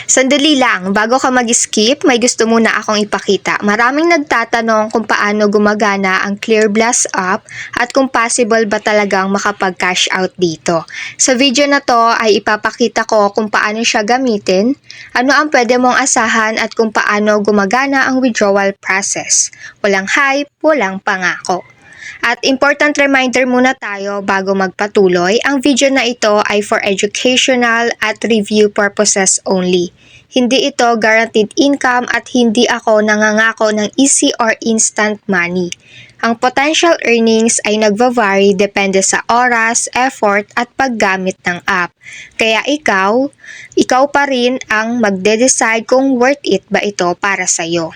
Sandali lang, bago ka mag-skip, may gusto muna akong ipakita. Maraming nagtatanong kung paano gumagana ang Clear Blast app at kung possible ba talagang makapag-cash out dito. Sa video na to ay ipapakita ko kung paano siya gamitin, ano ang pwede mong asahan at kung paano gumagana ang withdrawal process. Walang hype, walang pangako. At important reminder muna tayo bago magpatuloy, ang video na ito ay for educational at review purposes only. Hindi ito guaranteed income at hindi ako nangangako ng easy or instant money. Ang potential earnings ay nagva-vary depende sa oras, effort at paggamit ng app. Kaya ikaw pa rin ang magde-decide kung worth it ba ito para sa'yo.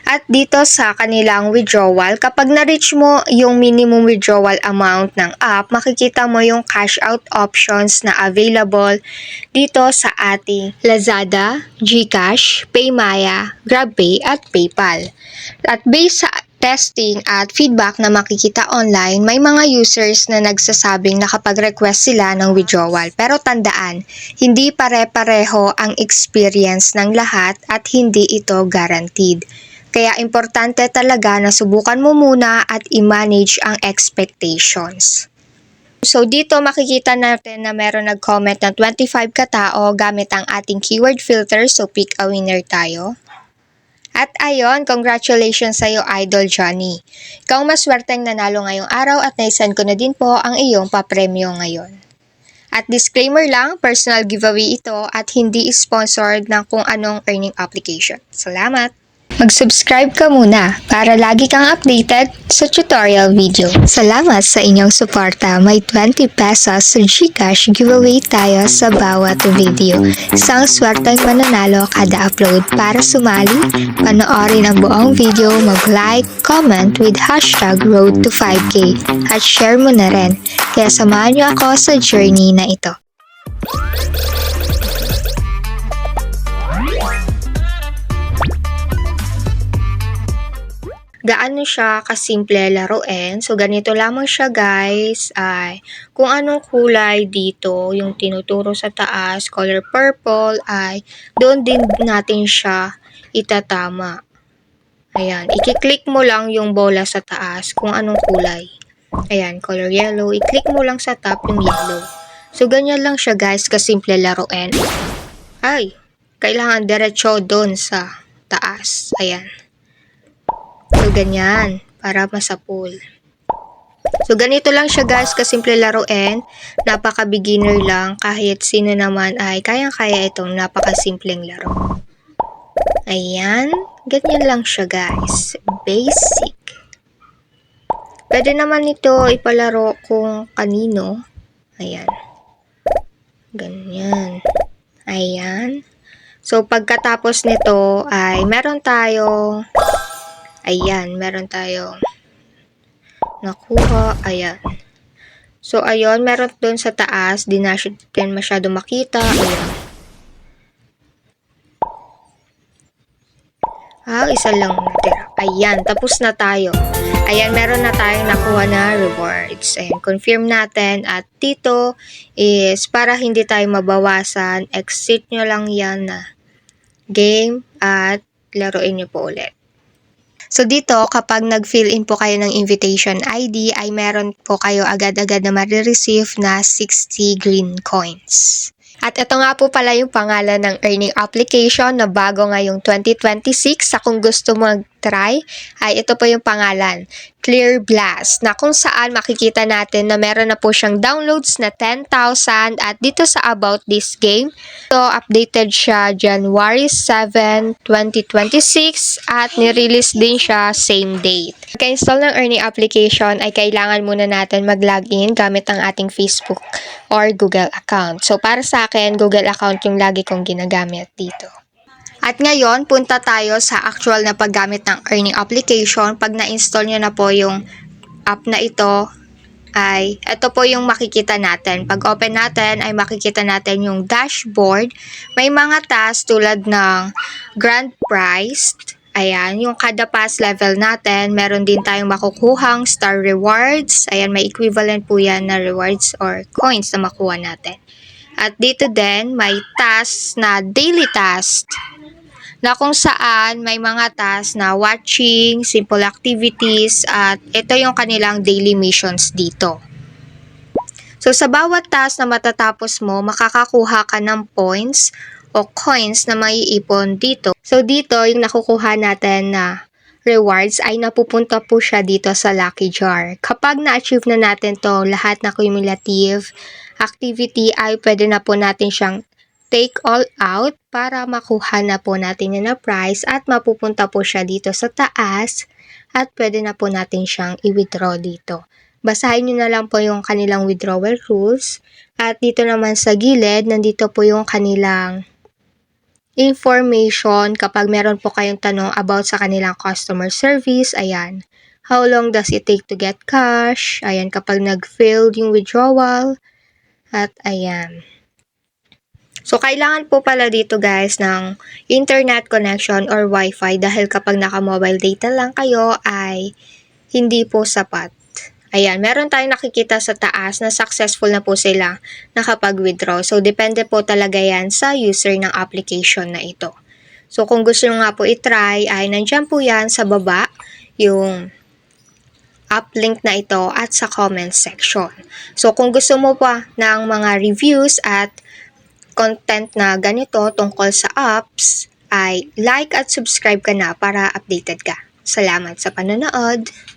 At dito sa kanilang withdrawal, kapag na-reach mo yung minimum withdrawal amount ng app, makikita mo yung cash out options na available dito sa ating Lazada, GCash, Paymaya, GrabPay at PayPal. At based sa testing at feedback na makikita online, may mga users na nagsasabing nakapag-request sila ng withdrawal. Pero tandaan, hindi pare-pareho ang experience ng lahat at hindi ito guaranteed. Kaya importante talaga na subukan mo muna at i-manage ang expectations. So dito makikita natin na meron nag-comment ng 25 katao gamit ang ating keyword filter, so pick a winner tayo. At ayon, congratulations sa iyo Idol Johnny. Ikaw maswerteng nanalo ngayong araw at naisend ko na din po ang iyong papremyo ngayon. At disclaimer lang, personal giveaway ito at hindi sponsored ng kung anong earning application. Salamat! Mag-subscribe ka muna para lagi kang updated sa tutorial video. Salamat sa inyong suporta. May 20 pesos sa GCash giveaway tayo sa bawat video. Isang swerteng mananalo kada upload. Para sumali, panoorin ang buong video, mag-like, comment with hashtag road to 5K at share mo na rin. Kaya samahan niyo ako sa journey na ito. Gaano siya kasimple laruin. So, ganito lamang siya guys. Ay, kung anong kulay dito, yung tinuturo sa taas, color purple, ay doon din natin siya itatama. Ayan, i-click mo lang yung bola sa taas kung anong kulay. Ayan, color yellow. I-click mo lang sa top yung yellow. So, ganyan lang siya guys, kasimple laruin. Ay, kailangan diretso doon sa taas. Ayan. So, ganyan. Para masapul. So, ganito lang siya guys. Kasimple laruin. Napaka-beginner lang. Kahit sino naman ay kayang-kaya itong napakasimpleng laro. Ayan. Ganyan lang siya guys. Basic. Pwede naman ito ipalaro kung kanino. Ayan. Ganyan. Ayan. So, pagkatapos nito ay meron tayo... Ayan, meron tayo nakuha. Ayan. So, ayun, meron doon sa taas. Di natin masyado makita. Ayan. Isa lang natira. Ayan, tapos na tayo. Ayan, meron na tayong nakuha na rewards. Ayan, confirm natin. At dito is para hindi tayo mabawasan, exit nyo lang yan na game at laruin nyo po ulit. So dito, kapag nag-fill in po kayo ng invitation ID, ay meron po kayo agad-agad na marireceive na 60 green coins. At ito nga po pala yung pangalan ng earning application na bago ngayong 2026. Sa kung gusto mo mag-try, ay ito po yung pangalan, Clear Blast, na kung saan makikita natin na meron na po siyang downloads na 10,000. At dito sa about this game, so updated siya January 7, 2026 at nirelease din siya same date. Pagka-install ng earning application ay kailangan muna natin mag-login gamit ang ating Facebook or Google account. So para sa akin, Google account yung lagi kong ginagamit dito. At ngayon, punta tayo sa actual na paggamit ng earning application. Pag na-install nyo na po yung app na ito, ay ito po yung makikita natin. Pag open natin, ay makikita natin yung dashboard. May mga tasks tulad ng grand prize. Ayan, yung kada pass level natin, meron din tayong makukuhang star rewards. Ayan, may equivalent po yan na rewards or coins na makuha natin. At dito din, may task na daily task na kung saan may mga task na watching, simple activities, at ito yung kanilang daily missions dito. So, sa bawat task na matatapos mo, makakakuha ka ng points o coins na maiipon dito. So, dito, yung nakukuha natin na rewards ay napupunta po siya dito sa Lucky Jar. Kapag na-achieve na natin to lahat na cumulative activity ay pwede na po natin siyang take all out para makuha na po natin yun na prize at mapupunta po siya dito sa taas at pwede na po natin siyang i-withdraw dito. Basahin nyo na lang po yung kanilang withdrawal rules at dito naman sa gilid, nandito po yung kanilang information kapag meron po kayong tanong about sa kanilang customer service. Ayan, how long does it take to get cash? Ayan, kapag nag-failed yung withdrawal. At ayan. So, kailangan po pala dito guys ng internet connection or wifi dahil kapag naka-mobile data lang kayo ay hindi po sapat. Ayan, meron tayong nakikita sa taas na successful na po sila nakapag-withdraw. So, depende po talaga yan sa user ng application na ito. So, kung gusto nyo nga po itry ay nandyan po yan sa baba yung app link na ito at sa comment section. So, kung gusto mo pa ng mga reviews at content na ganito tungkol sa apps, ay like at subscribe ka na para updated ka. Salamat sa panonood!